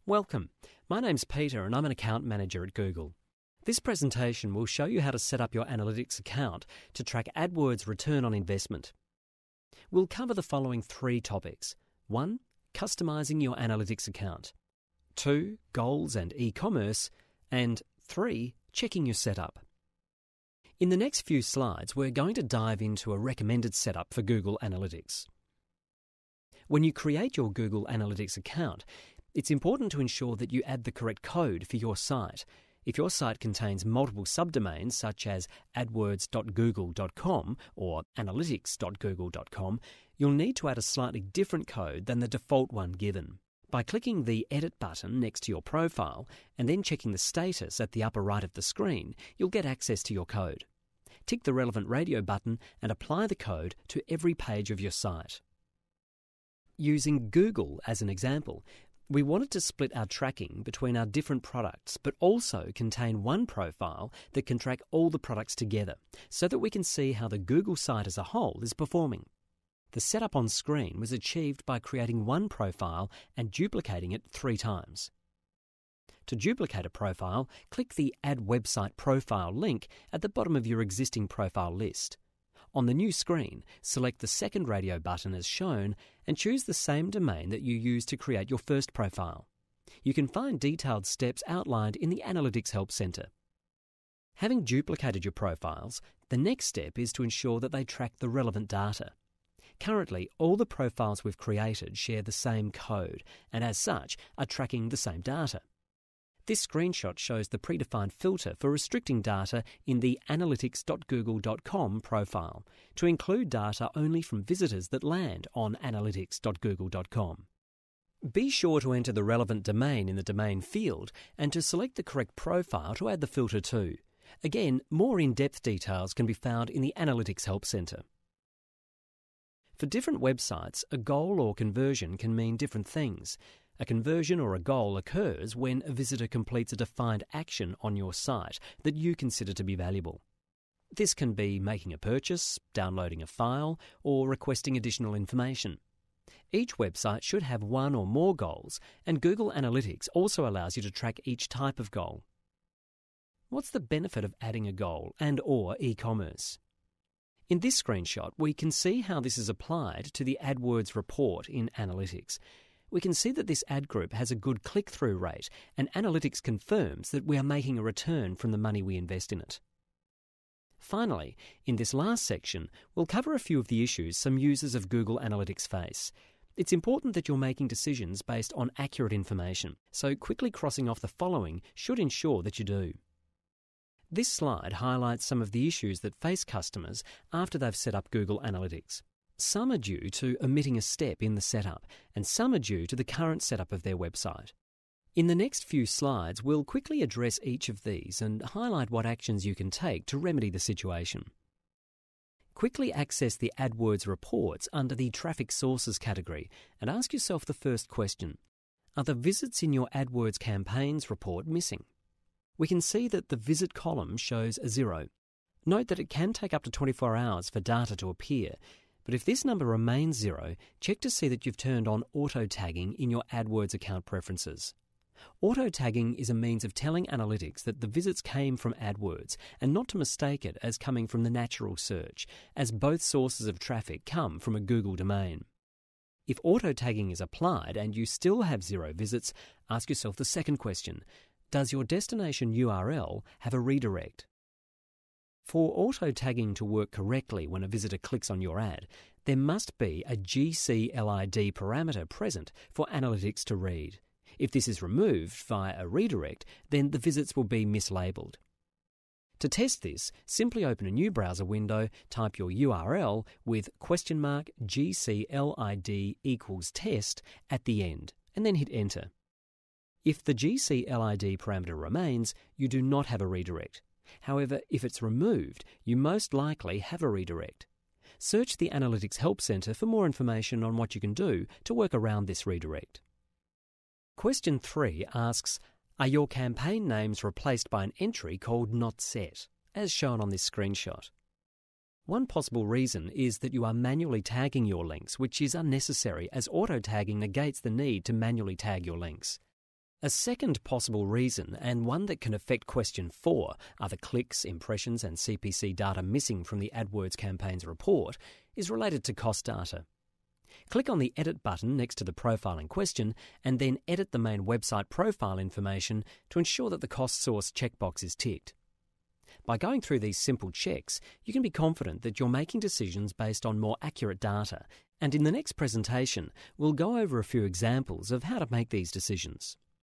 Welcome. My name's Peter and I'm an account manager at Google. This presentation will show you how to set up your analytics account to track AdWords return on investment. We'll cover the following 3 topics. 1. Customising your analytics account. 2. Goals and e-commerce. And 3. Checking your setup. In the next few slides, we're going to dive into a recommended setup for Google Analytics. When you create your Google Analytics account, it's important to ensure that you add the correct code for your site. If your site contains multiple subdomains such as adwords.google.com or analytics.google.com, you'll need to add a slightly different code than the default one given. By clicking the Edit button next to your profile and then checking the status at the upper right of the screen, you'll get access to your code. Tick the relevant radio button and apply the code to every page of your site. Using Google as an example, we wanted to split our tracking between our different products, but also contain one profile that can track all the products together, so that we can see how the Google site as a whole is performing. The setup on screen was achieved by creating one profile and duplicating it 3 times. To duplicate a profile, click the Add Website Profile link at the bottom of your existing profile list. On the new screen, select the second radio button as shown and choose the same domain that you used to create your first profile. You can find detailed steps outlined in the Analytics Help Center. Having duplicated your profiles, the next step is to ensure that they track the relevant data. Currently, all the profiles we've created share the same code and as such are tracking the same data. This screenshot shows the predefined filter for restricting data in the analytics.google.com profile to include data only from visitors that land on analytics.google.com. Be sure to enter the relevant domain in the domain field and to select the correct profile to add the filter to. Again, more in-depth details can be found in the Analytics Help Center. For different websites, a goal or conversion can mean different things. A conversion or a goal occurs when a visitor completes a defined action on your site that you consider to be valuable. This can be making a purchase, downloading a file, or requesting additional information. Each website should have one or more goals, and Google Analytics also allows you to track each type of goal. What's the benefit of adding a goal and/or e-commerce? In this screenshot, we can see how this is applied to the AdWords report in Analytics. We can see that this ad group has a good click-through rate, and Analytics confirms that we are making a return from the money we invest in it. Finally, in this last section, we'll cover a few of the issues some users of Google Analytics face. It's important that you're making decisions based on accurate information, so quickly crossing off the following should ensure that you do. This slide highlights some of the issues that face customers after they've set up Google Analytics. Some are due to omitting a step in the setup, and some are due to the current setup of their website. In the next few slides, we'll quickly address each of these and highlight what actions you can take to remedy the situation. Quickly access the AdWords reports under the Traffic Sources category and ask yourself the first question. Are the visits in your AdWords campaigns report missing? We can see that the visit column shows a 0. Note that it can take up to 24 hours for data to appear, but if this number remains 0, check to see that you've turned on auto-tagging in your AdWords account preferences. Auto-tagging is a means of telling Analytics that the visits came from AdWords and not to mistake it as coming from the natural search, as both sources of traffic come from a Google domain. If auto-tagging is applied and you still have 0 visits, ask yourself the second question. Does your destination URL have a redirect? For auto-tagging to work correctly when a visitor clicks on your ad, there must be a GCLID parameter present for Analytics to read. If this is removed via a redirect, then the visits will be mislabeled. To test this, simply open a new browser window, type your URL with $GCLID equals test at the end, and then hit enter. If the GCLID parameter remains, you do not have a redirect. However, if it's removed, you most likely have a redirect. Search the Analytics Help Center for more information on what you can do to work around this redirect. Question 3 asks, are your campaign names replaced by an entry called Not Set, as shown on this screenshot? One possible reason is that you are manually tagging your links, which is unnecessary as auto-tagging negates the need to manually tag your links. A second possible reason, and one that can affect question 4, are the clicks, impressions and CPC data missing from the AdWords campaign's report, is related to cost data. Click on the Edit button next to the profile in question and then edit the main website profile information to ensure that the cost source checkbox is ticked. By going through these simple checks, you can be confident that you're making decisions based on more accurate data, and in the next presentation, we'll go over a few examples of how to make these decisions.